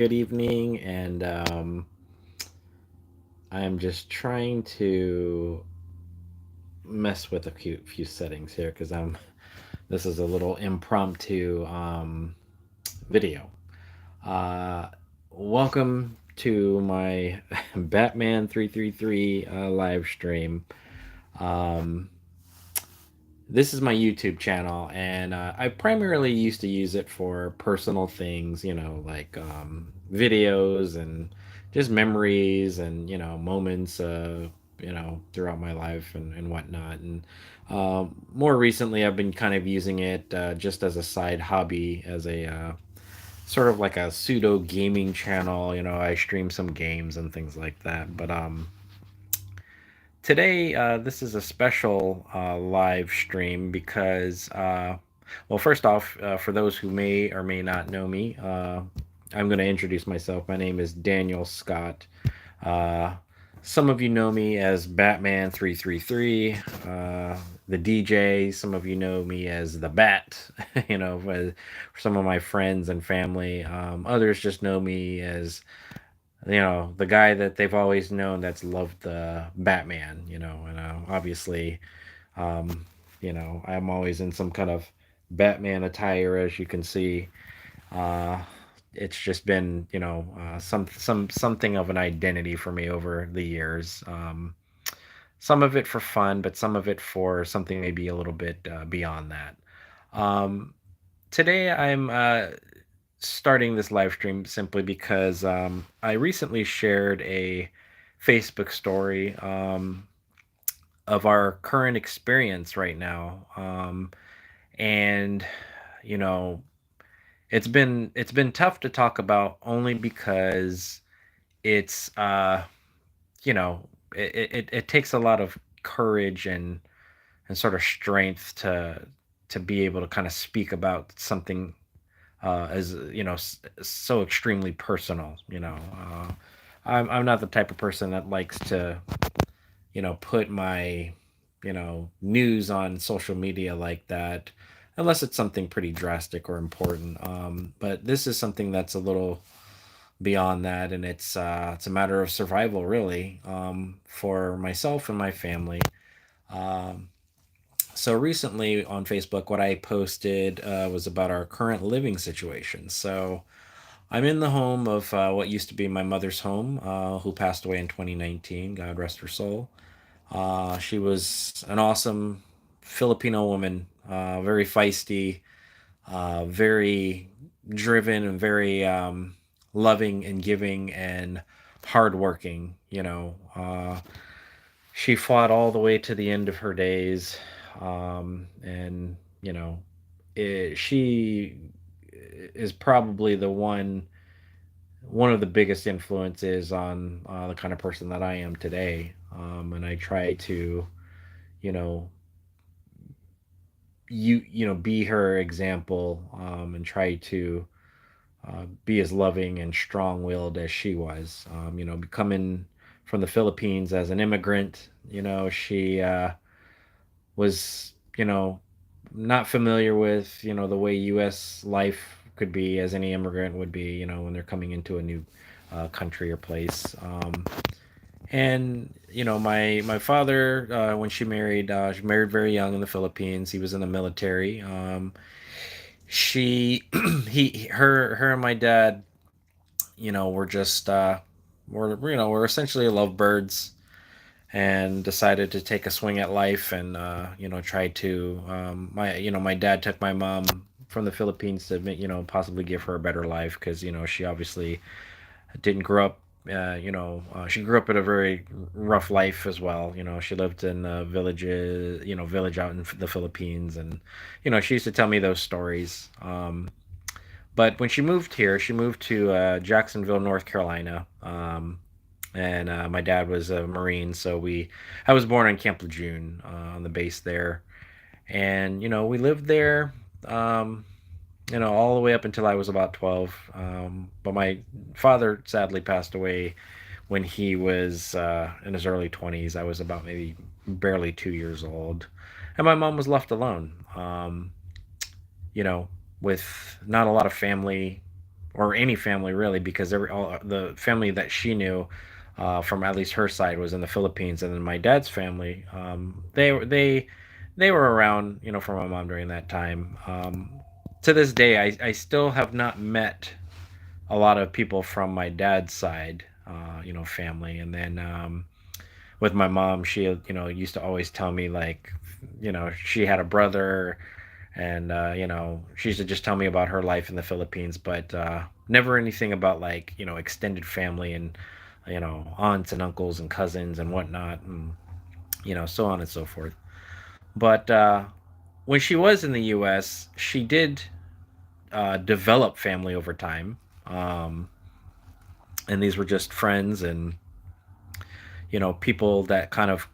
Good evening, and I'm just trying to mess with a few settings here because I'm. This is a little impromptu video. Uh, Welcome to my Batman 333 live stream. Um, this is my YouTube channel, and I primarily used to use it for personal things, like videos and just memories and moments, throughout my life and whatnot. And more recently, I've been kind of using it just as a side hobby, as a sort of like a pseudo gaming channel. I stream some games and things like that, but today, this is a special live stream because, well, first off, for those who may or may not know me, I'm going to introduce myself. My name is Daniel Scott. Uh, some of you know me as Batman 333, the DJ. Some of you know me as the Bat, for some of my friends and family. Others just know me as the guy that they've always known that's loved the Batman, and obviously, um, I'm always in some kind of Batman attire, as you can see. Uh, it's just been, something of an identity for me over the years. Some of it for fun, but some of it for something maybe a little bit beyond that. Um, Today, I'm starting this live stream simply because I recently shared a Facebook story of our current experience right now, and you know it's been tough to talk about only because it's it takes a lot of courage and sort of strength to be able to kind of speak about something as so extremely personal. I'm not the type of person that likes to put my news on social media like that, unless it's something pretty drastic or important. But this is something that's a little beyond that, and it's a matter of survival, really, for myself and my family. um, so recently on Facebook, what I posted was about our current living situation. So I'm in the home of what used to be my mother's home, who passed away in 2019. God rest her soul. She was an awesome Filipino woman, very feisty, very driven, and very loving and giving and hardworking. She fought all the way to the end of her days, and she is probably one of the biggest influences on the kind of person that I am today. And I try to, you know, be her example, and try to be as loving and strong-willed as she was. Becoming from the Philippines as an immigrant, she was, not familiar with, the way U.S. life could be, as any immigrant would be, when they're coming into a new country or place. And my father, when she married very young in the Philippines. He was in the military. She, her and my dad, were just we're essentially lovebirds, and decided to take a swing at life and try to my dad took my mom from the Philippines to possibly give her a better life, because she obviously didn't grow up. She grew up in a very rough life as well. She lived in village out in the Philippines, and she used to tell me those stories. But when she moved here, she moved to Jacksonville, North Carolina. And my dad was a Marine, so I was born on Camp Lejeune, on the base there, and we lived there, um, all the way up until I was about 12. But my father sadly passed away when he was in his early 20s. I was about maybe barely 2 years old, and my mom was left alone. You know, with not a lot of family or any family really, because all the family that she knew, from at least her side, was in the Philippines, and then my dad's family, they were around, for my mom during that time. To this day, I still have not met a lot of people from my dad's side, family. And then with my mom, she, used to always tell me, like, she had a brother, and she used to just tell me about her life in the Philippines, but never anything about, like, extended family, and aunts and uncles and cousins and whatnot, and so on and so forth. But when she was in the U.S., she did develop family over time. Um, and these were just friends, and people that kind of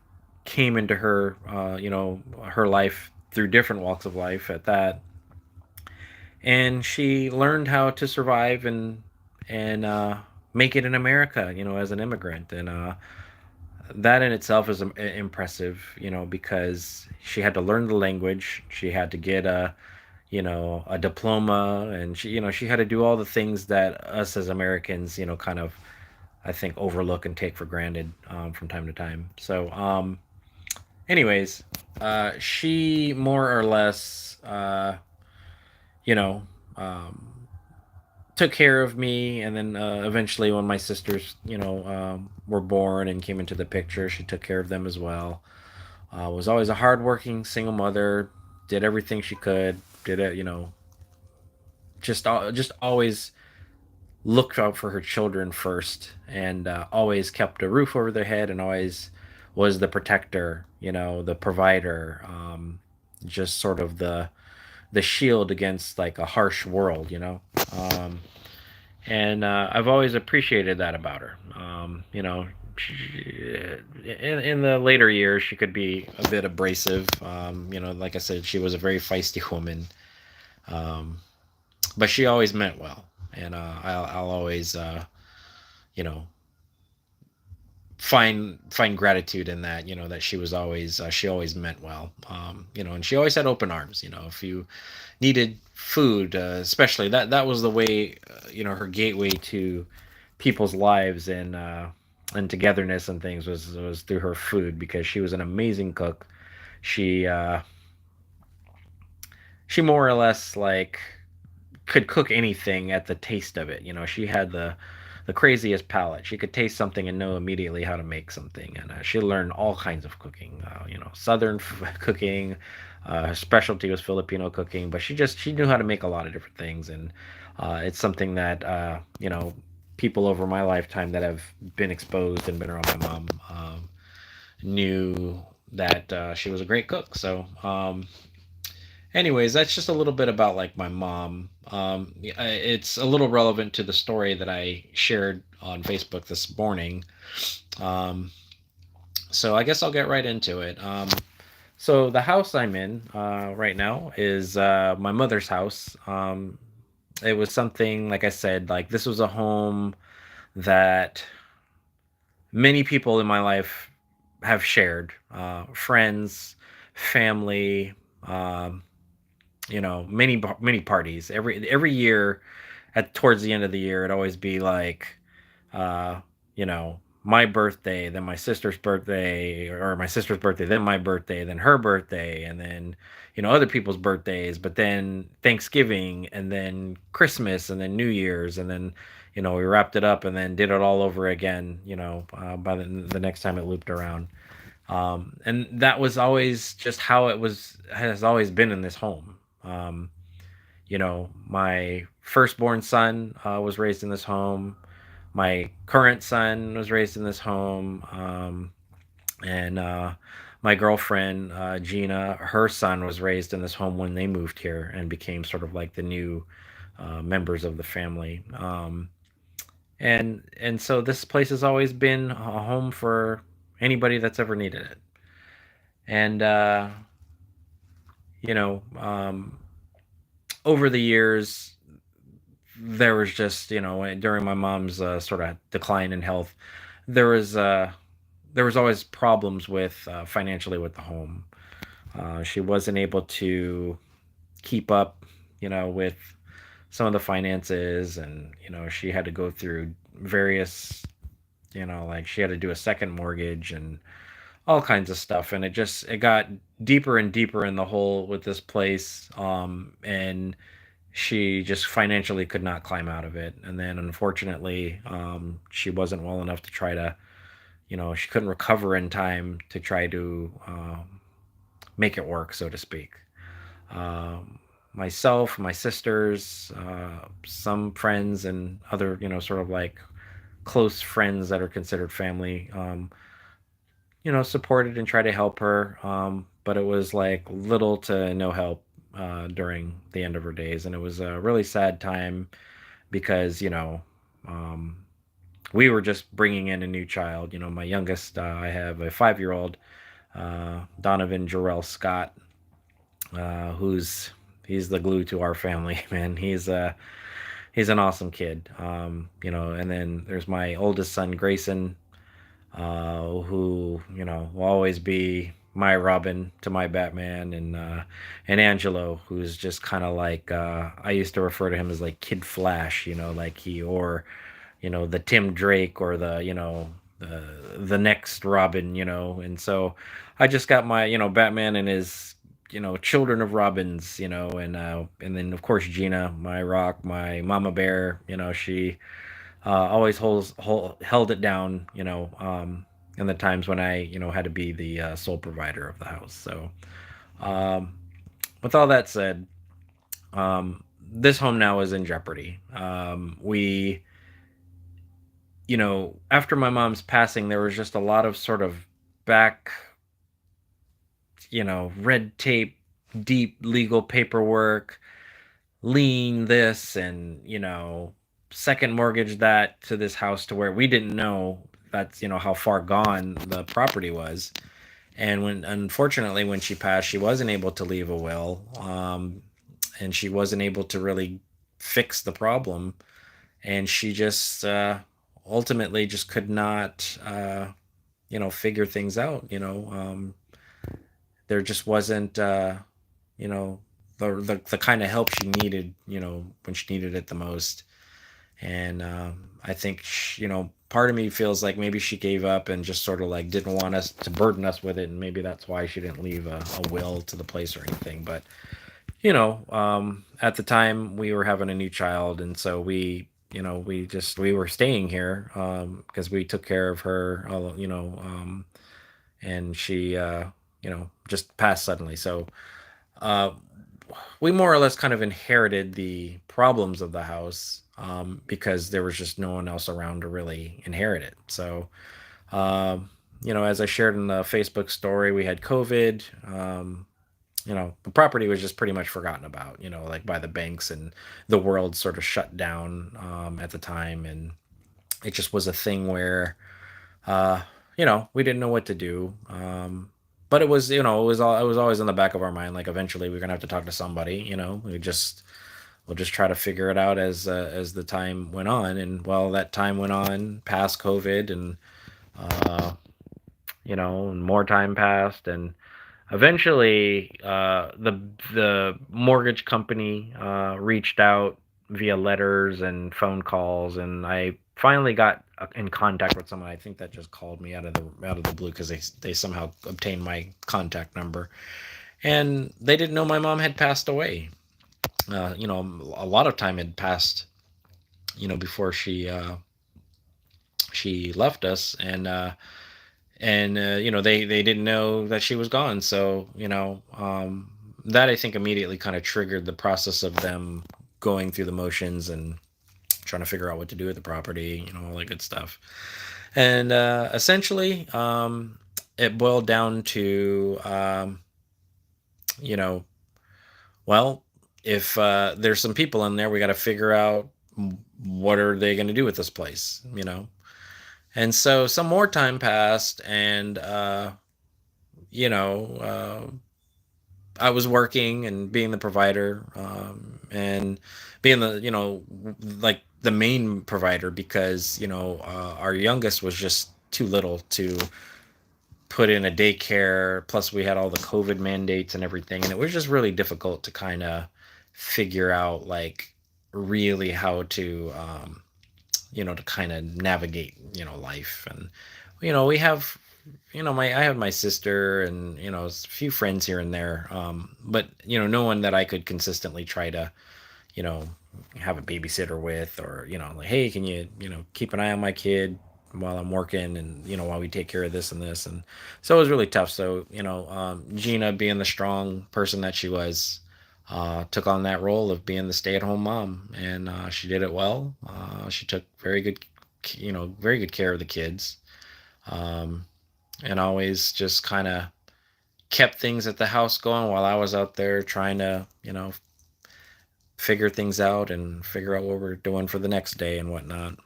came into her, her life through different walks of life at that. And she learned how to survive, and make it in America, as an immigrant. And that in itself is impressive, because she had to learn the language, she had to get a diploma, and she had to do all the things that us as Americans, kind of, I think, overlook and take for granted, from time to time. So, anyways, she more or less, you know, um, took care of me, and then eventually, when my sisters, were born and came into the picture, she took care of them as well. Was always a hardworking single mother, did everything she could, did it, just always looked out for her children first, and always kept a roof over their head, and always was the protector, the provider, just sort of the shield against, like, a harsh world, um, and I've always appreciated that about her. In the later years, she could be a bit abrasive. Like I said, she was a very feisty woman, um, but she always meant well, and I'll always, you know, find gratitude in that. That she always meant well. And she always had open arms. If you needed food, especially, that was the way, her gateway to people's lives, and togetherness and things, was through her food, because she was an amazing cook. She uh she more or less, like, could cook anything at the taste of it. She had the craziest palate. She could taste something and know immediately how to make something, and she learned all kinds of cooking. Southern cooking. Her specialty was Filipino cooking, but she knew how to make a lot of different things, and it's something that, people over my lifetime that have been exposed and been around my mom, knew that she was a great cook. So, anyways, that's just a little bit about, like, my mom. It's a little relevant to the story that I shared on Facebook this morning. Um, so I guess I'll get right into it. So the house I'm in, right now, is my mother's house. It was something, like I said, like, this was a home that many people in my life have shared, friends, family, um, many parties. Every year, at towards the end of the year, it'd always be like, my birthday, then my sister's birthday, or my sister's birthday, then my birthday, then her birthday, and then, other people's birthdays, but then Thanksgiving, and then Christmas, and then New Year's, and then, we wrapped it up and then did it all over again, by the next time it looped around. And that was always just how it has always been in this home. My firstborn son, was raised in this home. My current son was raised in this home. And my girlfriend, Gina, her son was raised in this home when they moved here and became sort of like the new members of the family. And so this place has always been a home for anybody that's ever needed it. And you know, over the years, there was just, during my mom's sort of decline in health, there was uh, there was always problems with, financially, with the home. She wasn't able to keep up, with some of the finances, and she had to go through various, like she had to do a second mortgage and all kinds of stuff, and it got deeper and deeper in the hole with this place, and she just financially could not climb out of it. And then unfortunately, she wasn't well enough to try to, she couldn't recover in time to try to make it work, so to speak. Myself, my sisters, some friends, and other, sort of like close friends that are considered family, supported and tried to help her. But it was like little to no help during the end of her days. And it was a really sad time because, um, we were just bringing in a new child. My youngest, I have a 5-year old, Donovan Jarrell Scott, who's he's the glue to our family, man. He's an awesome kid. And then there's my oldest son, Grayson, who will always be my Robin to my Batman, and Angelo, who's just kind of like, I used to refer to him as like Kid Flash, like he, or the Tim Drake, or the next Robin, and so I just got my Batman and his children of Robins, and then of course Gina, my rock, my mama bear, she always held it down, in the times when I, had to be the sole provider of the house. So, um, with all that said, this home now is in jeopardy. We, after my mom's passing, there was just a lot of sort of back, red tape, deep legal paperwork, lien this, and second mortgage that to this house, to where we didn't know that's how far gone the property was. And when unfortunately when she passed, she wasn't able to leave a will, and she wasn't able to really fix the problem, and she just ultimately just could not figure things out. There just wasn't you know the kind of help she needed, when she needed it the most. And I think part of me feels like maybe she gave up and just sort of like didn't want us to burden us with it, and maybe that's why she didn't leave a will to the place or anything. But at the time we were having a new child, and so we were staying here, because we took care of her, and she just passed suddenly. So uh, we more or less kind of inherited the problems of the house, because there was just no one else around to really inherit it. So, as I shared in the Facebook story, we had COVID. The property was just pretty much forgotten about, like by the banks, and the world sort of shut down at the time. And it just was a thing where, uh, we didn't know what to do. But it was, it was always in the back of our mind, like eventually we're gonna have to talk to somebody. We'll just try to figure it out as the time went on. And well, that time went on past COVID, and uh, and more time passed, and eventually the mortgage company reached out via letters and phone calls, and I finally got in contact with someone. I think that just called me out of the blue, because they somehow obtained my contact number, and they didn't know my mom had passed away. A lot of time had passed, before she left us, and they didn't know that she was gone. So that I think immediately kind of triggered the process of them going through the motions and trying to figure out what to do with the property, all that good stuff. And essentially, it boiled down to, you know, well, if there's some people in there, we got to figure out what are they going to do with this place. And so some more time passed, and you know, uh, I was working and being the provider, and being the like the main provider, because our youngest was just too little to put in a daycare. Plus, we had all the COVID mandates and everything, and it was just really difficult to kind of figure out, like, really how to to kind of navigate life. And we have I have my sister and a few friends here and there, but no one that I could consistently try to you know have a babysitter with, or like, hey, can you keep an eye on my kid while I'm working, and while we take care of this and this. And so it was really tough. So Gina, being the strong person that she was, took on that role of being the stay-at-home mom, and she did it well. She took very good care of the kids, um, and always just kind of kept things at the house going while I was out there trying to figure things out and figure out what we're doing for the next day and whatnot.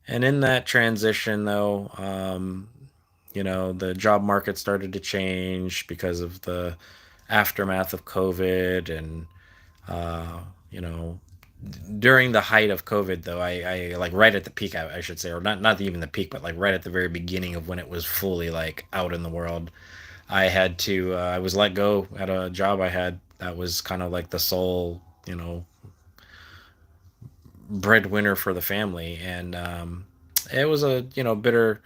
And in that transition, though, the job market started to change because of the aftermath of COVID. And uh, you know, during the height of COVID, though, I like right at the peak, I should say, or not even the peak, but like right at the very beginning of when it was fully like out in the world, I was let go at a job I had that was kind of like the sole, breadwinner for the family. And it was a, bitter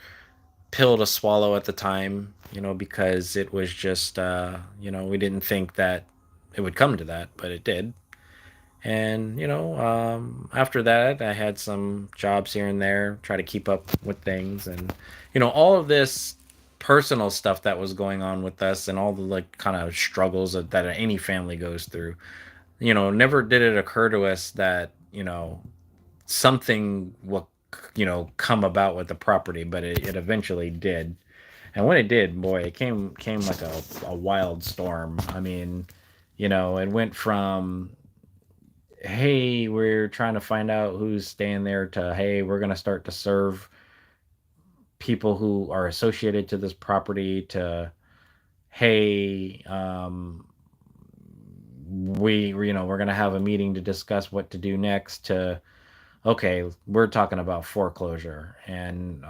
pill to swallow at the time, because it was just, we didn't think that it would come to that, but it did. And, after that, I had some jobs here and there, try to keep up with things. And, all of this personal stuff that was going on with us, and all the like kind of struggles that any family goes through, never did it occur to us that, something will, come about with the property. But it eventually did. And when it did, boy, it came like a wild storm. I mean, it went from, hey, we're trying to find out who's staying there, to, hey, we're going to start to serve people who are associated to this property, to, hey, we're going to have a meeting to discuss what to do next, to, okay, we're talking about foreclosure. And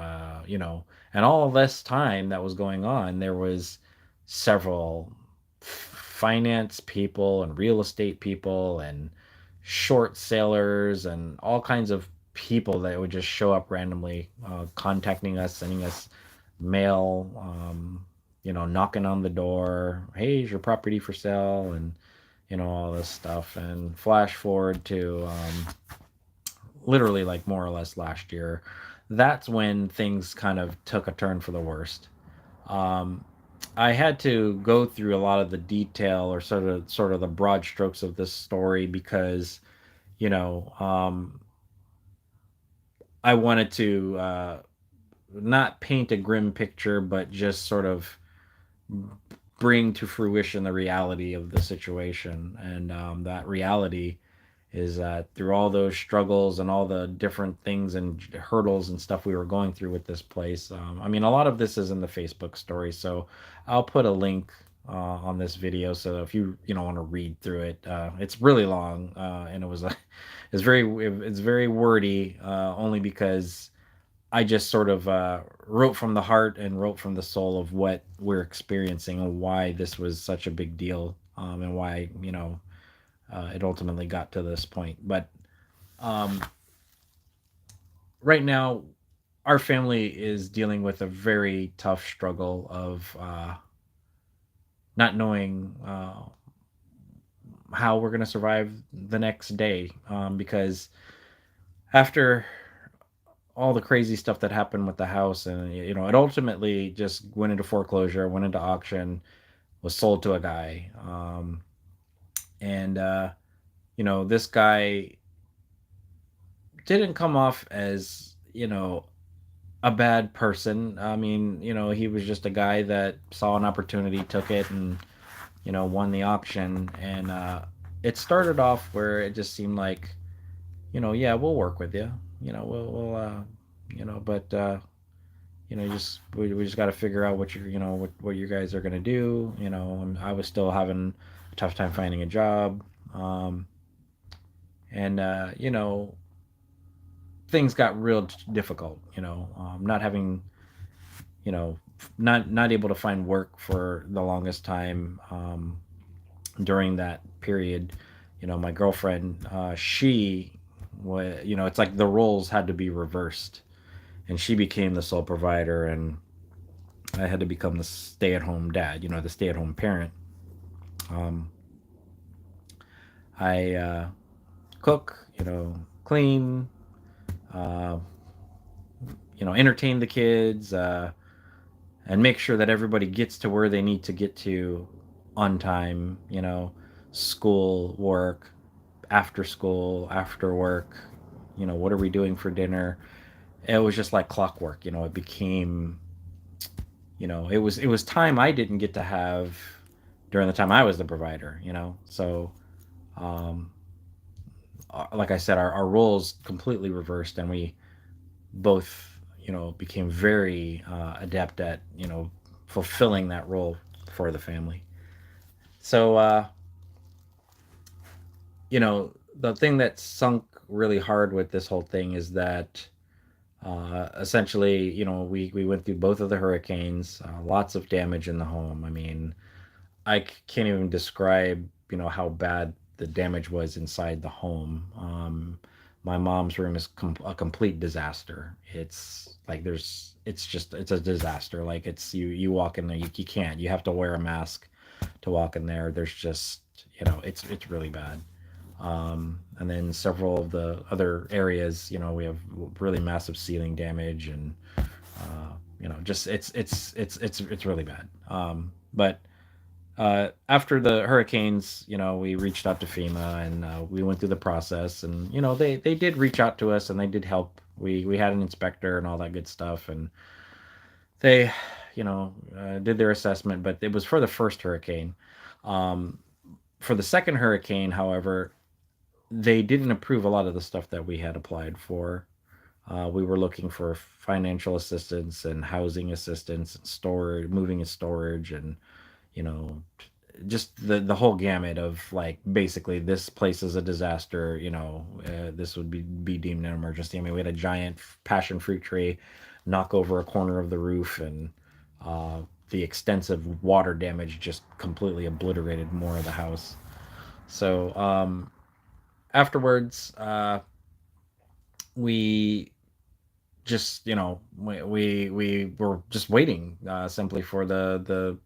and all this time that was going on, there was several finance people and real estate people and short sellers and all kinds of people that would just show up randomly, contacting us, sending us mail, knocking on the door, hey, is your property for sale? And all this stuff. And flash forward to literally like more or less last year, that's when things kind of took a turn for the worst. um, I had to go through a lot of the detail, or sort of the broad strokes of this story, because you know um, I wanted to not paint a grim picture, but just sort of bring to fruition the reality of the situation. And that reality is that through all those struggles and all the different things and hurdles and stuff we were going through with this place, I mean, a lot of this is in the Facebook story, so I'll put a link on this video, so if you want to read through it. It's really long, and it's very wordy, only because I just sort of wrote from the heart and wrote from the soul of what we're experiencing, and why this was such a big deal, and why it ultimately got to this point. But um, right now, our family is dealing with a very tough struggle of not knowing how we're going to survive the next day, because after all the crazy stuff that happened with the house, and it ultimately just went into foreclosure, went into auction, was sold to a guy, and this guy didn't come off as a bad person. I mean, he was just a guy that saw an opportunity, took it, and won the auction. And it started off where it just seemed like, yeah, we'll work with you. But we just got to figure out what you guys are gonna do. And I was still having a tough time finding a job, and things got real difficult. Not having, not able to find work for the longest time, during that period. My girlfriend, it's like the roles had to be reversed, and she became the sole provider, and I had to become the stay-at-home dad, the stay-at-home parent. Um, I cook, clean, uh, entertain the kids, and make sure that everybody gets to where they need to get to on time, school, work, after school, after work, what are we doing for dinner? It was just like clockwork, it became, it was time I didn't get to have during the time I was the provider, So, um, like I said, our roles completely reversed, and we both, became very adept at, fulfilling that role for the family. So, the thing that sunk really hard with this whole thing is that essentially, we went through both of the hurricanes, lots of damage in the home. I mean, can't even describe, how bad the damage was inside the home. My mom's room is a complete disaster. It's like it's a disaster. Like you walk in there, you can't. You have to wear a mask to walk in there. There's just, it's really bad. And then several of the other areas, we have really massive ceiling damage, and just it's really bad. But after the hurricanes, we reached out to FEMA, and we went through the process, and they did reach out to us, and they did help. We had an inspector and all that good stuff, and they, did their assessment, but it was for the first hurricane. Um, for the second hurricane, however, they didn't approve a lot of the stuff that we had applied for. We were looking for financial assistance and housing assistance and storage, moving and storage, and you know, just the whole gamut of, like, basically this place is a disaster. This would be deemed an emergency. I mean, we had a giant passion fruit tree knock over a corner of the roof, and uh, the extensive water damage just completely obliterated more of the house. So afterwards, we just we were just waiting, simply for the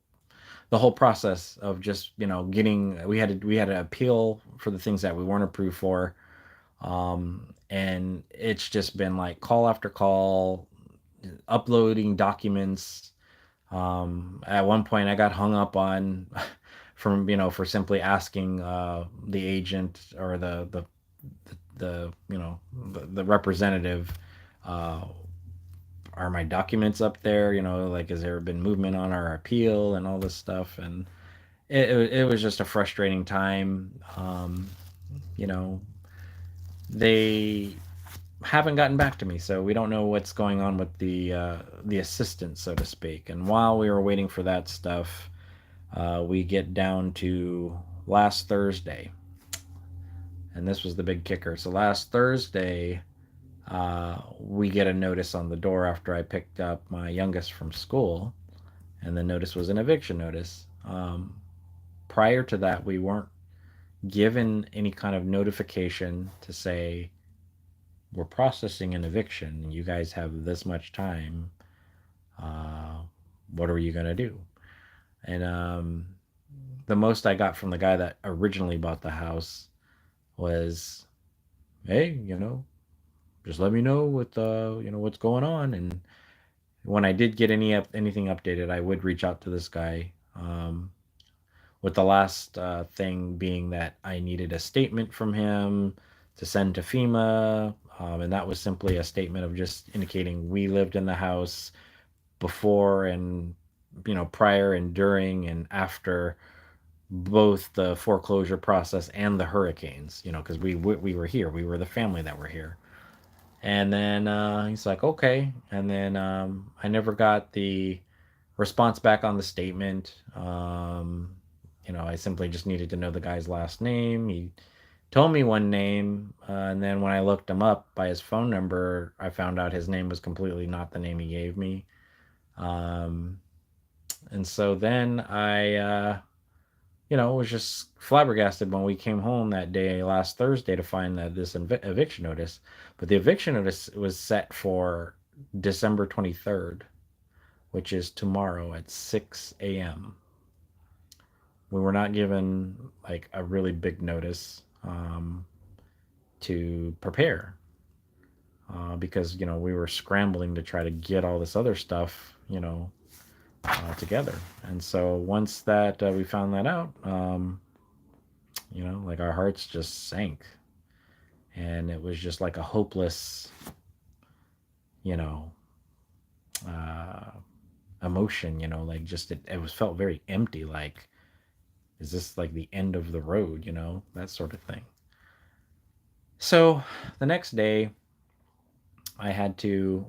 whole process of just getting, we had to appeal for the things that we weren't approved for. And it's just been like call after call, uploading documents. At one point I got hung up on from for simply asking the agent, or the representative, uh are my documents up there, like, has there been movement on our appeal and all this stuff. And it was just a frustrating time. You know they haven't gotten back to me, so we don't know what's going on with the assistant, so to speak. And while we were waiting for that stuff, we get down to last Thursday, and this was the big kicker. So last Thursday, we get a notice on the door after I picked up my youngest from school, and the notice was an eviction notice. Prior to that, we weren't given any kind of notification to say, we're processing an eviction. You guys have this much time. Uh, what are you going to do? And the most I got from the guy that originally bought the house was, hey, just let me know what's going on. And when I did get anything updated, I would reach out to this guy. With the last thing being that I needed a statement from him to send to FEMA, and that was simply a statement of just indicating we lived in the house before, and prior and during and after both the foreclosure process and the hurricanes. Because we were here, we were the family that were here. And then he's like, okay. And then I never got the response back on the statement. I simply just needed to know the guy's last name. He told me one name, and then when I looked him up by his phone number, I found out his name was completely not the name he gave me. Um, and so then I was just flabbergasted when we came home that day last Thursday to find that this eviction notice. But the eviction notice was set for December 23rd, which is tomorrow at 6 a.m. We were not given like a really big notice to prepare because we were scrambling to try to get all this other stuff together. And so once that we found that out, like our hearts just sank, and it was just like a hopeless, you know, uh, emotion. Like just it was felt very empty. Like, is this like the end of the road? That sort of thing. So the next day, I had to.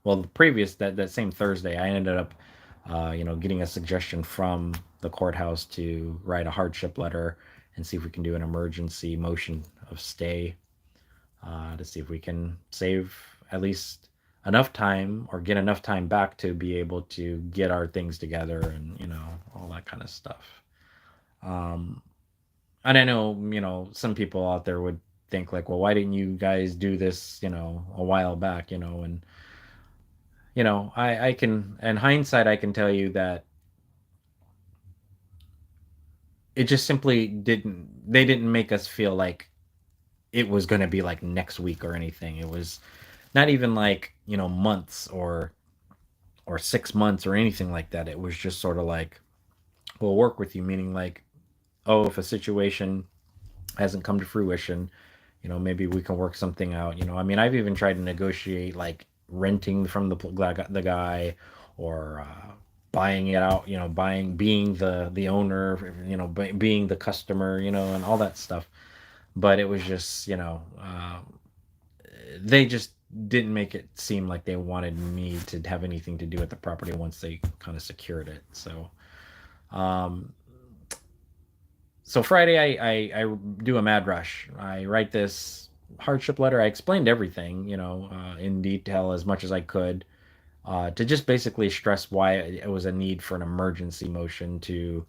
Well, the previous that same Thursday, I ended up, getting a suggestion from the courthouse to write a hardship letter and see if we can do an emergency motion of stay to see if we can save at least enough time or get enough time back to be able to get our things together and all that kind of stuff. Um, and I know some people out there would think like, well, why didn't you guys do this a while back, and I can, in hindsight, I can tell you that it just simply they didn't make us feel like it was going to be like next week or anything. It was not even like, months or 6 months or anything like that. It was just sort of like, we'll work with you, meaning like, oh, if a situation hasn't come to fruition, maybe we can work something out. I mean, I've even tried to negotiate like renting from the guy or buying it out, being the owner, being the customer, and all that stuff. But it was just, they just didn't make it seem like they wanted me to have anything to do with the property once they kind of secured it. Um, so Friday, I do a mad rush. I write this hardship letter. I explained everything, in detail as much as I could, to just basically stress why it was a need for an emergency motion to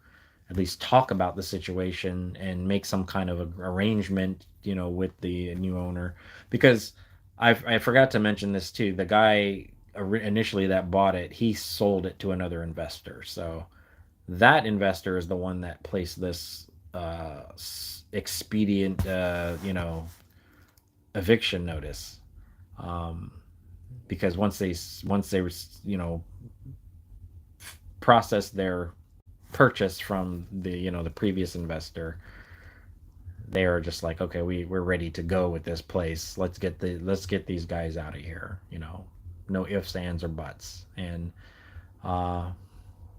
at least talk about the situation and make some kind of arrangement, with the new owner. Because I forgot to mention this too. The guy initially that bought it, he sold it to another investor. So that investor is the one that placed this expedient, eviction notice. Um, because once they process their purchase from the previous investor, they are just like, okay, we're ready to go with this place. Let's get these guys out of here. No ifs, ands, or buts. And uh,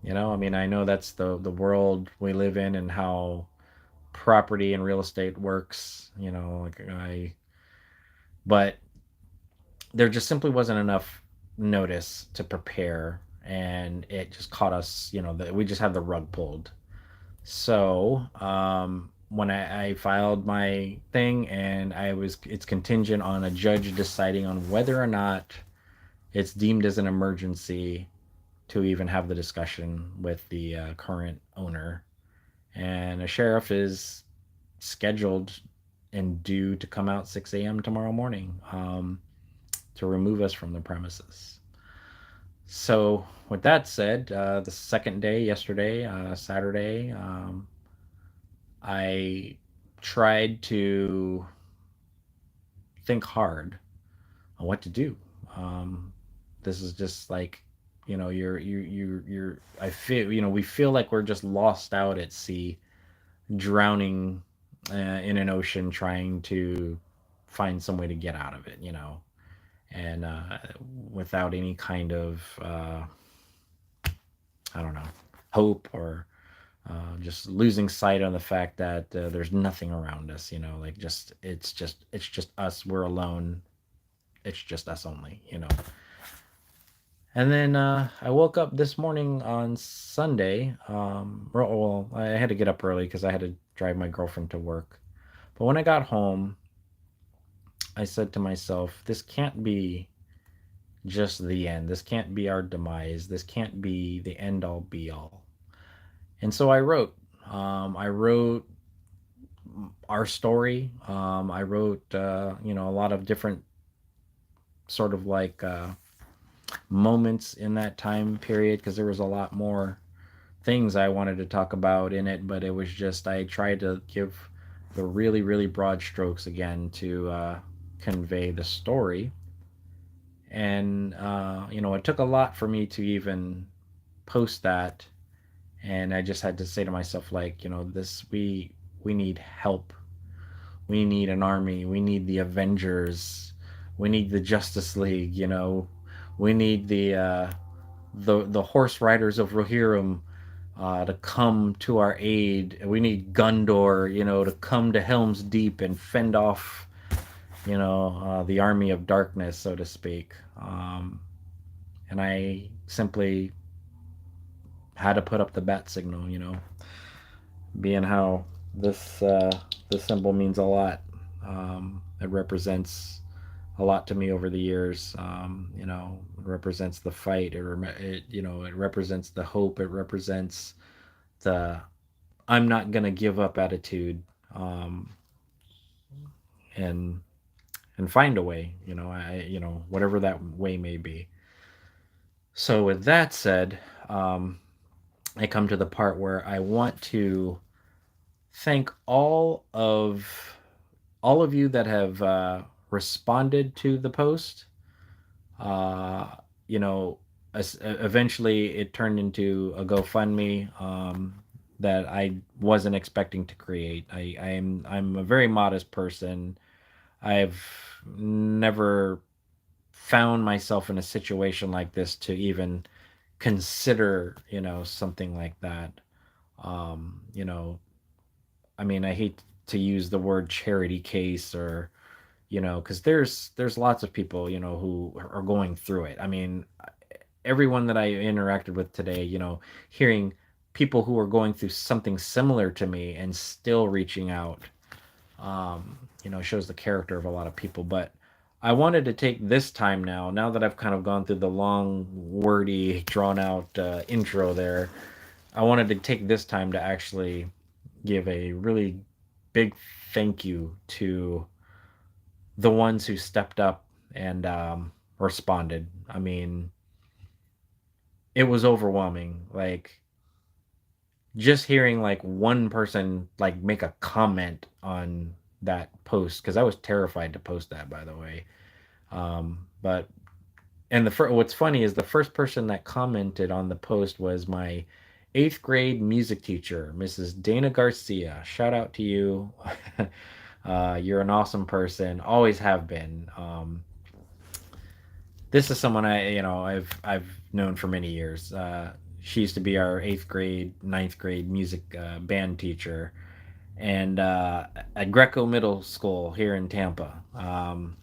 I mean, I know that's the world we live in and how property and real estate works. Like but there just simply wasn't enough notice to prepare, and it just caught us. That we just had the rug pulled. So when I filed my thing, and it's contingent on a judge deciding on whether or not it's deemed as an emergency to even have the discussion with the current owner. And a sheriff is scheduled and due to come out 6 a.m. tomorrow morning to remove us from the premises. So, with that said, the second day, yesterday, Saturday, I tried to think hard on what to do. Um, this is just like, I feel, we feel like we're just lost out at sea, drowning in an ocean, trying to find some way to get out of it, and without any kind of, I don't know, hope or just losing sight on the fact that there's nothing around us, like it's just us. We're alone. It's just us only, And then I woke up this morning on Sunday. Well, I had to get up early because I had to drive my girlfriend to work. But when I got home, I said to myself, this can't be just the end. This can't be our demise. This can't be the end all be all. And so I wrote I wrote our story. I wrote, a lot of different sort of like moments in that time period because there was a lot more things I wanted to talk about in it, but it was just I tried to give the really, really broad strokes again to convey the story. And, it took a lot for me to even post that. And I just had to say to myself, like, we need help. We need an army. We need the Avengers. We need the Justice League. We need the horse riders of Rohirrim to come to our aid. We need Gundor, to come to Helm's Deep and fend off, the army of darkness, so to speak. And I simply had to put up the bat signal, being how this symbol means a lot. It represents a lot to me over the years. It represents the fight. It represents the hope. It represents the I'm not gonna give up attitude, um, and find a way. Whatever that way may be. So with that said, I come to the part where I want to thank all of you that have responded to the post. Uh, you know, Eventually it turned into a GoFundMe that I wasn't expecting to create. I'm a very modest person. I've never found myself in a situation like this to even consider, something like that. Um, you know, I mean, I hate to use the word charity case or because there's lots of people who are going through it. I mean, everyone that I interacted with today, hearing people who are going through something similar to me and still reaching out, shows the character of a lot of people. But I wanted to take this time now that I've kind of gone through the long, wordy, drawn out intro there. I wanted to take this time to actually give a really big thank you to the ones who stepped up and responded. I mean, it was overwhelming. Like just hearing like one person like make a comment on that post because I was terrified to post that, by the way. But and what's funny is the first person that commented on the post was my eighth grade music teacher, Mrs. Dana Garcia. Shout out to you. You're an awesome person. Always have been. This is someone I've known for many years. She used to be our eighth grade, ninth grade music band teacher, and at Greco Middle School here in Tampa.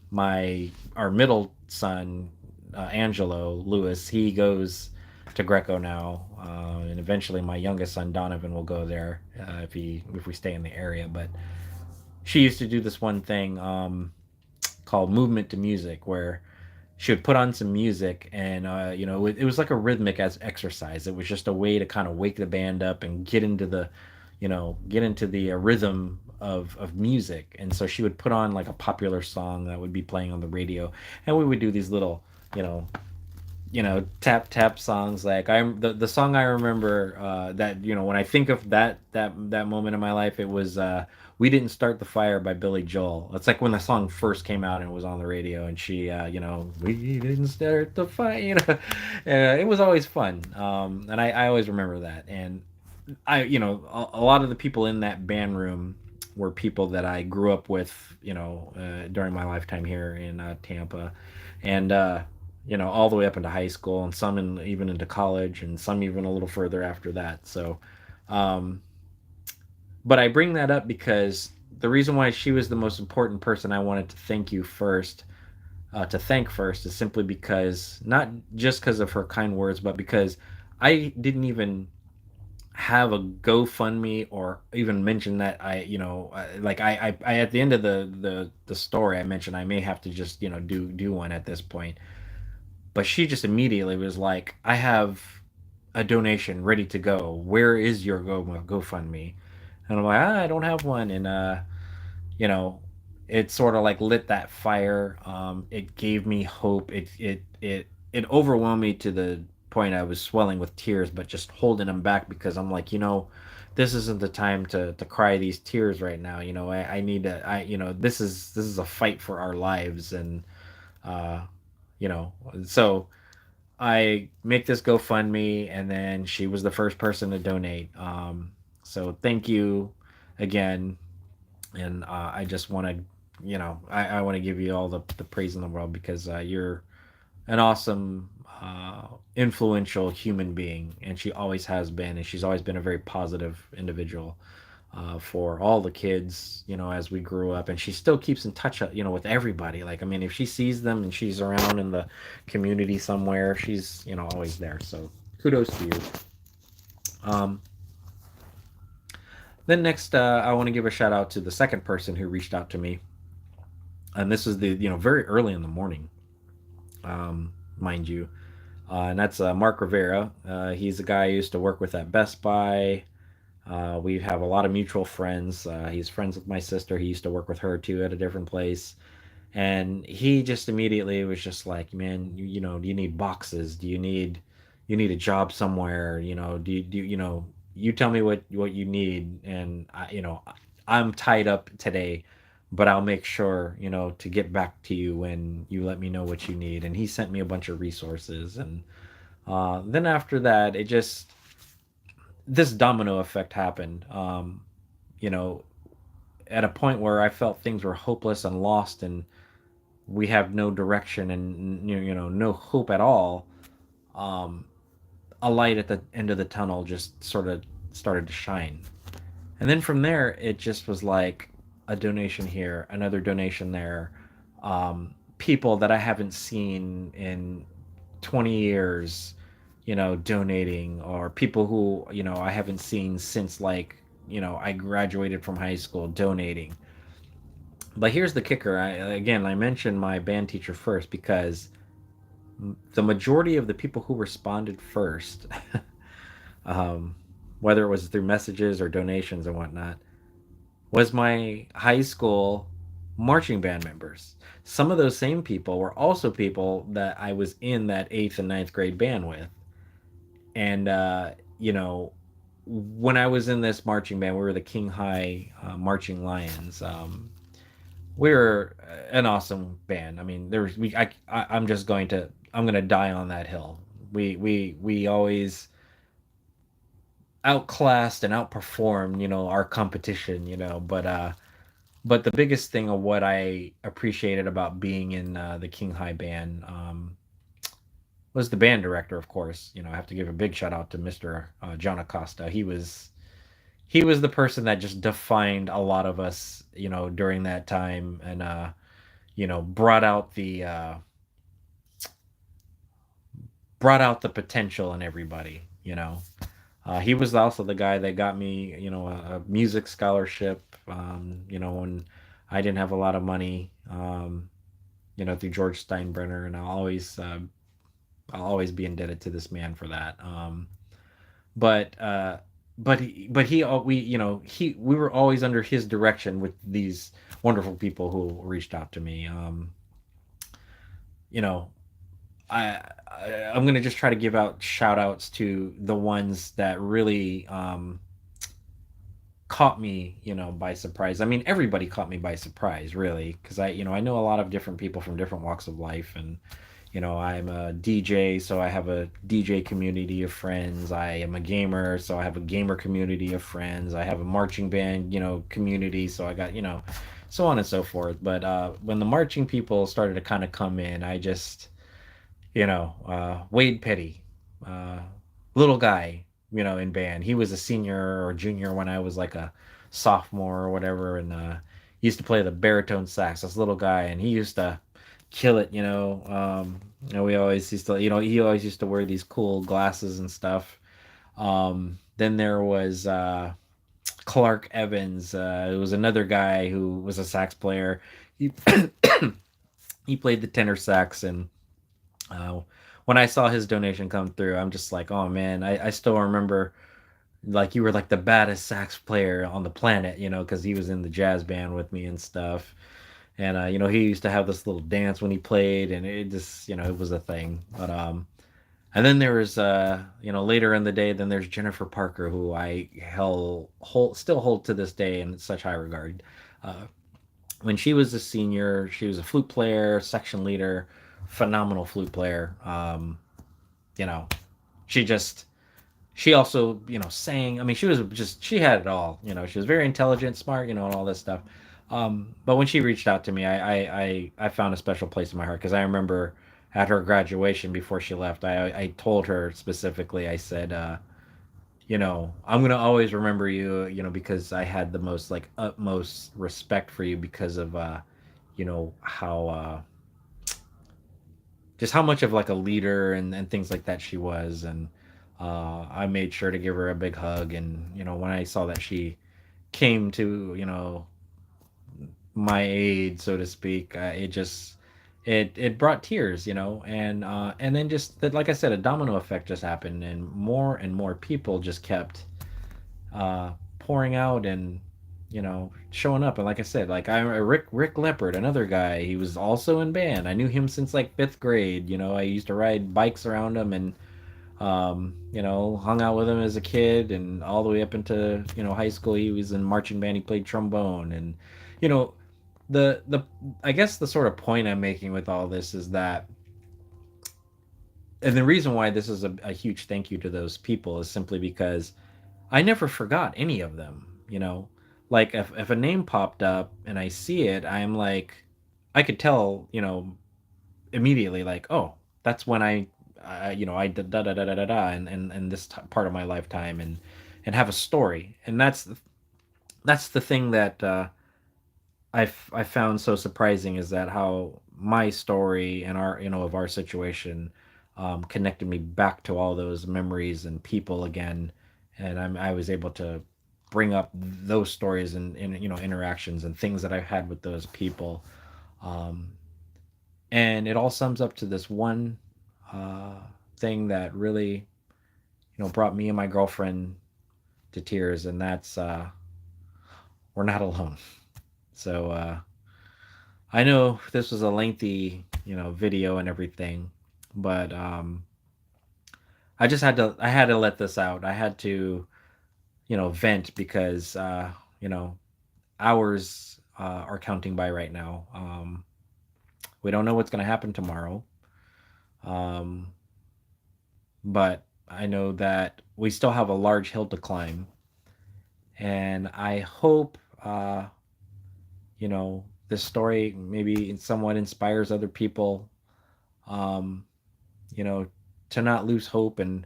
My our middle son, Angelo Lewis, he goes to Greco now, and eventually my youngest son Donovan will go there if we stay in the area. But she used to do this one thing called movement to music, where she would put on some music and it was like a rhythmic as exercise. It was just a way to kind of wake the band up and get into the rhythm of music. And so she would put on like a popular song that would be playing on the radio, and we would do these little you know tap tap songs. Like I'm the song I remember that when I think of that moment in my life, it was "We Didn't Start the Fire" by Billy Joel. It's like when the song first came out and it was on the radio, and she "We didn't start the fire," it was always fun. And I always remember that. And a lot of the people in that band room were people that I grew up with, during my lifetime here in Tampa, and all the way up into high school, and some even into college, and some even a little further after that. So, um, but I bring that up because the reason why she was the most important person I wanted to thank first, is simply because not just because of her kind words, but because I didn't even have a GoFundMe or even mention that I at the end of the story I mentioned I may have to just do one at this point. But she just immediately was like, I have a donation ready to go. Where is your GoFundMe? And I'm like, I don't have one. And you know, it sort of like lit that fire. It gave me hope. It overwhelmed me to the point I was swelling with tears, but just holding them back because I'm like, this isn't the time to cry these tears right now. I need to. This is a fight for our lives, and uh, you know, so I make this GoFundMe, and then she was the first person to donate. So thank you again, and I just want to, I want to give you all the praise in the world because you're an awesome, influential human being, and she always has been, and she's always been a very positive individual for all the kids, as we grew up. And she still keeps in touch, with everybody. Like, I mean, if she sees them and she's around in the community somewhere, she's, always there. So kudos to you. Um, then next, I want to give a shout out to the second person who reached out to me. And this is the, very early in the morning, mind you. And that's Mark Rivera. He's a guy I used to work with at Best Buy. We have a lot of mutual friends. He's friends with my sister. He used to work with her too at a different place. And he just immediately was just like, man, do you need boxes? Do you need a job somewhere? You tell me what you need, and I'm tied up today, but I'll make sure, to get back to you when you let me know what you need. And he sent me a bunch of resources, and then after that, it just this domino effect happened. You know, at a point where I felt things were hopeless and lost, and we have no direction and no hope at all. Um, a light at the end of the tunnel just sort of started to shine, and then from there, it just was like a donation here, another donation there. People that I haven't seen in 20 years, donating, or people who, I haven't seen since, like, I graduated from high school, donating. But here's the kicker. I mentioned my band teacher first because the majority of the people who responded first, um, whether it was through messages or donations and whatnot, was my high school marching band members. Some of those same people were also people that I was in that eighth and ninth grade band with. And, when I was in this marching band, we were the King High Marching Lions. We were an awesome band. I mean, there was I'm gonna die on that hill. We always outclassed and outperformed, our competition, but the biggest thing of what I appreciated about being in the King High band was the band director, of course. I have to give a big shout out to Mr. John Acosta. He was the person that just defined a lot of us, during that time, and brought out the potential in everybody. He was also the guy that got me, a music scholarship. When I didn't have a lot of money, through George Steinbrenner, and I'll always be indebted to this man for that. But we were always under his direction with these wonderful people who reached out to me. You know, I'm gonna just try to give out shout outs to the ones that really caught me, by surprise. I mean, everybody caught me by surprise, really, because I know a lot of different people from different walks of life, and I'm a DJ, so I have a DJ community of friends. I am a gamer, so I have a gamer community of friends. I have a marching band, community, so I got, so on and so forth. But when the marching people started to kind of come in, I just, Wade Petty, uh, little guy, in band. He was a senior or junior when I was like a sophomore or whatever, and he used to play the baritone sax. This little guy, and he used to kill it. We always used to, he always used to wear these cool glasses and stuff. Then there was Clark Evans. It was another guy who was a sax player. He he played the tenor sax, and uh, when I saw his donation come through, I'm just like, oh man, I still remember. like you were like the baddest sax player on the planet, because he was in the jazz band with me and stuff. And he used to have this little dance when he played, and it just, it was a thing. But and then there was, later in the day, then there's Jennifer Parker, who I still hold to this day in such high regard. Uh, when she was a senior, she was a flute player, section leader, phenomenal flute player. You know, she just she also, sang. I mean, she had it all. She was very intelligent, smart, and all this stuff. But when she reached out to me, I found a special place in my heart because I remember at her graduation before she left, I told her specifically, I said, I'm gonna always remember you, because I had the most like utmost respect for you because of, how just how much of like a leader and things like that she was. And I made sure to give her a big hug. And when I saw that she came to my aid, so to speak, it just it brought tears, and then just that, like I said, a domino effect just happened, and more people just kept pouring out and showing up. And like I said, like I Rick Leopard, another guy, he was also in band. I knew him since like fifth grade. I used to ride bikes around him and hung out with him as a kid, and all the way up into high school. He was in marching band. He played trombone, and you know the I guess the sort of point I'm making with all this is that, and the reason why this is a huge thank you to those people is simply because I never forgot any of them. Like if a name popped up and I see it, I'm like, I could tell, immediately, like, oh, that's when I did da da da da da da, and this part of my lifetime, and have a story. And that's the thing that I found so surprising, is that how my story and our of our situation connected me back to all those memories and people again. And I was able to bring up those stories and interactions and things that I've had with those people. um, and it all sums up to this one uh, thing that really brought me and my girlfriend to tears, and that's we're not alone. So I know this was a lengthy video and everything, but I had to let this out. I had to vent because hours are counting by right now. We don't know what's going to happen tomorrow. Um, but I know that we still have a large hill to climb, and I hope this story maybe somewhat inspires other people, um, you know, to not lose hope, and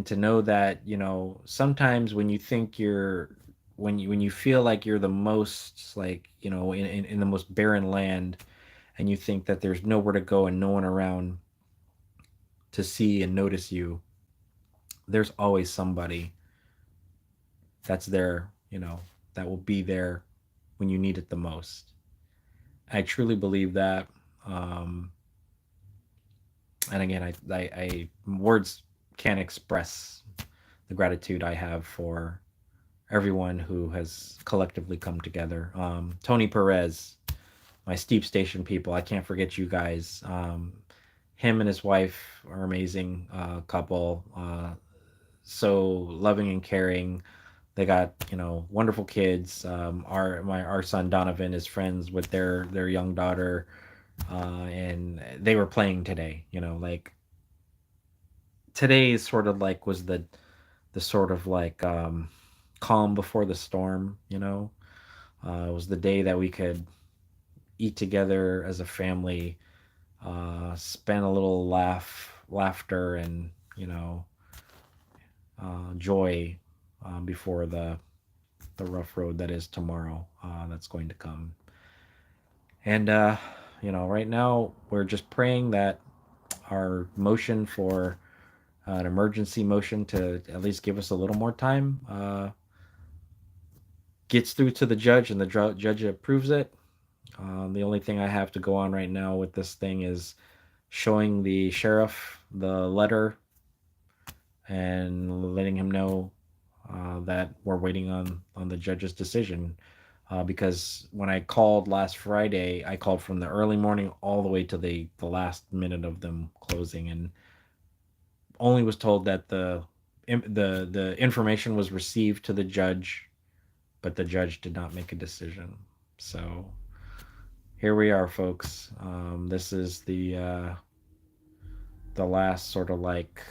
to know that sometimes when you think when you feel like you're the most, like in the most barren land, and you think that there's nowhere to go and no one around to see and notice you, there's always somebody that's there, that will be there when you need it the most. I truly believe that. Um, and again, I words can't express the gratitude I have for everyone who has collectively come together. Tony Perez, my Steep Station people, I can't forget you guys. Him and his wife are amazing couple. So loving and caring. They got wonderful kids. Our son Donovan is friends with their young daughter, and they were playing today. Like today sort of like was the sort of like calm before the storm. It was the day that we could eat together as a family, spend a little laughter, and joy before the rough road that is tomorrow, that's going to come. And right now we're just praying that our motion for an emergency motion to at least give us a little more time gets through to the judge, and the judge approves it. The only thing I have to go on right now with this thing is showing the sheriff the letter and letting him know that we're waiting on the judge's decision. Because when I called last Friday, I called from the early morning all the way to the last minute of them closing, and only was told that the information was received to the judge, but the judge did not make a decision. So here we are, folks. This is the last sort of like,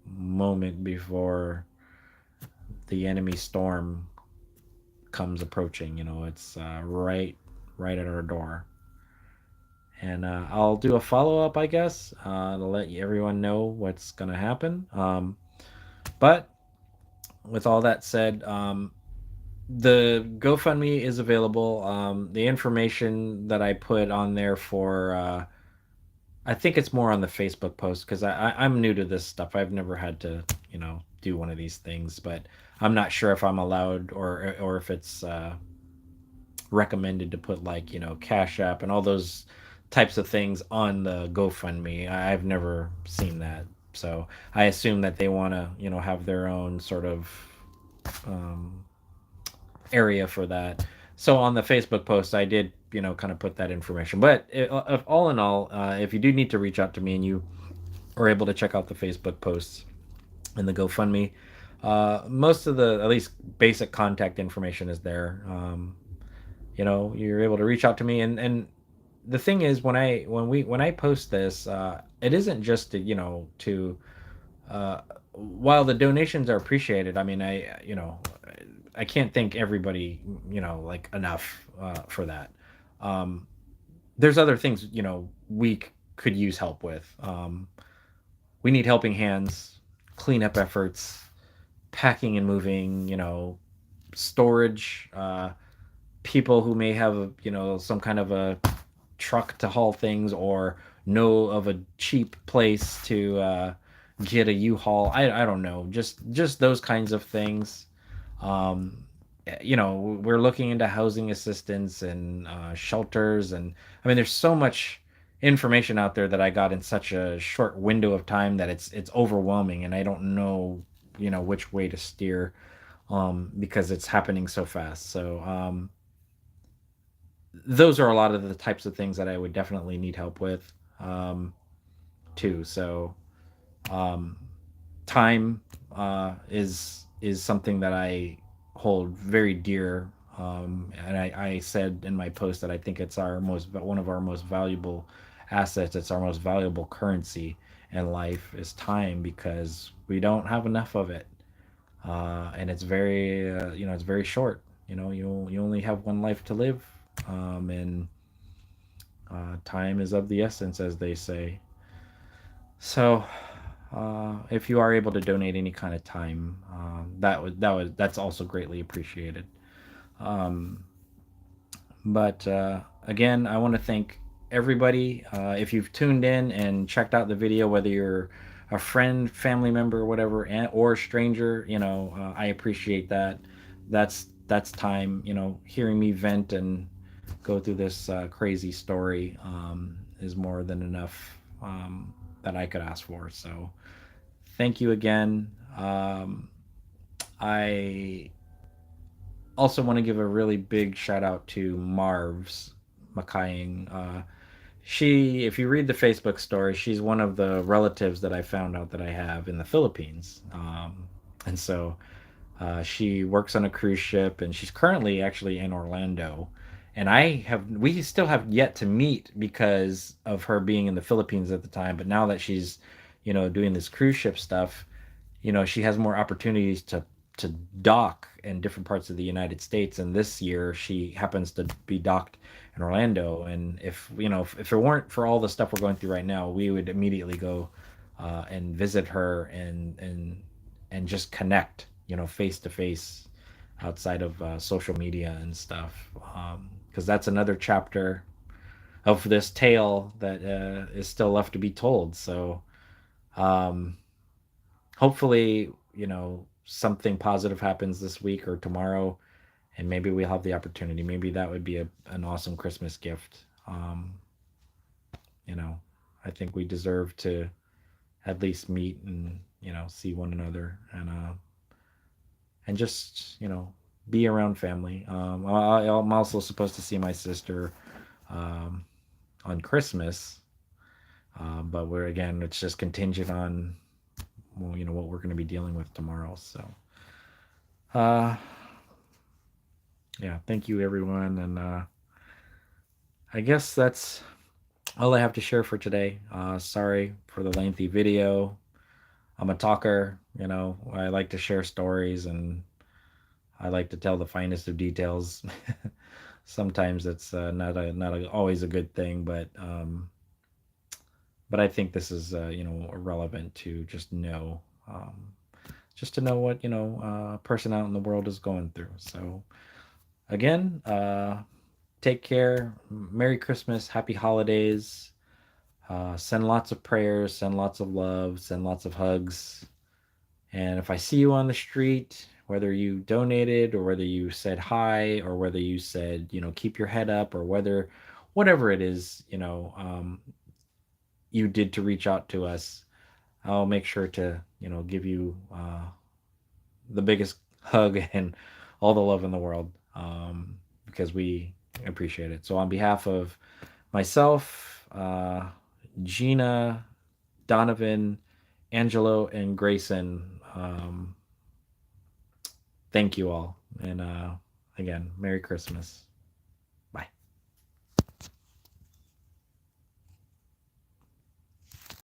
moment before the enemy storm comes approaching. It's right at our door. And I'll do a follow up, I guess, to let everyone know what's going to happen. But with all that said, the GoFundMe is available. The information that I put on there for, I think it's more on the Facebook post because I'm new to this stuff. I've never had to, do one of these things, but I'm not sure if I'm allowed or if it's recommended to put like Cash App and all those types of things on the GoFundMe. I've never seen that, so I assume that they want to have their own sort of um, area for that. So on the Facebook post, I did kind of put that information. But all in all, if you do need to reach out to me and you are able to check out the Facebook posts and the GoFundMe, most of the at least basic contact information is there. You're able to reach out to me, and the thing is when I post this, it isn't just to while the donations are appreciated. I mean, I can't thank everybody like enough for that. um, there's other things we could use help with. We need helping hands, cleanup efforts, packing and moving, storage, people who may have some kind of a truck to haul things or know of a cheap place to get a U-Haul. I don't know, just those kinds of things. um, we're looking into housing assistance and shelters, and I mean there's so much information out there that I got in such a short window of time that it's overwhelming, and I don't know which way to steer, because it's happening so fast. So those are a lot of the types of things that I would definitely need help with, um, too. So um, time is something that I hold very dear, and I said in my post that I think it's our most one of our most valuable assets. It's our most valuable currency in life is time because we don't have enough of it, and it's very it's very short. You only have one life to live, and time is of the essence, as they say. So, if you are able to donate any kind of time, that's also greatly appreciated. Um, but again, I want to thank everybody. If you've tuned in and checked out the video, whether you're a friend, family member, whatever, or a stranger, I appreciate that. That's time. Hearing me vent and go through this crazy story is more than enough, that I could ask for. So thank you again. I also want to give a really big shout out to Marv's Makaying. If you read the Facebook story, she's one of the relatives that I found out that I have in the Philippines. And so she works on a cruise ship, and she's currently actually in Orlando. And we still have yet to meet because of her being in the Philippines at the time. But now that she's, doing this cruise ship stuff, she has more opportunities to dock in different parts of the United States. And this year she happens to be docked in Orlando. And if it weren't for all the stuff we're going through right now, we would immediately go and visit her and just connect, face to face, outside of social media and stuff. Because that's another chapter of this tale that is still left to be told. So um, hopefully, something positive happens this week or tomorrow, and maybe we'll have the opportunity. Maybe that would be an awesome Christmas gift. You know, I think we deserve to at least meet and see one another, and and just, be around family. I'm also supposed to see my sister um, on Christmas, but we're again, it's just contingent on, well, what we're going to be dealing with tomorrow. So, uh, yeah, thank you everyone, and I guess that's all I have to share for today. Sorry for the lengthy video. I'm a talker, I like to share stories, and I like to tell the finest of details. Sometimes it's not always a good thing, but I think this is relevant to um, just to know what a person out in the world is going through. So again, take care. Merry Christmas, Happy Holidays. Send lots of prayers, send lots of love, send lots of hugs. And if I see you on the street, whether you donated or whether you said hi or whether you said, keep your head up, or whatever it is, you did to reach out to us, I'll make sure to, give you the biggest hug and all the love in the world, because we appreciate it. So, on behalf of myself, Gina, Donovan, Angelo, and Grayson, thank you all. And again, Merry Christmas.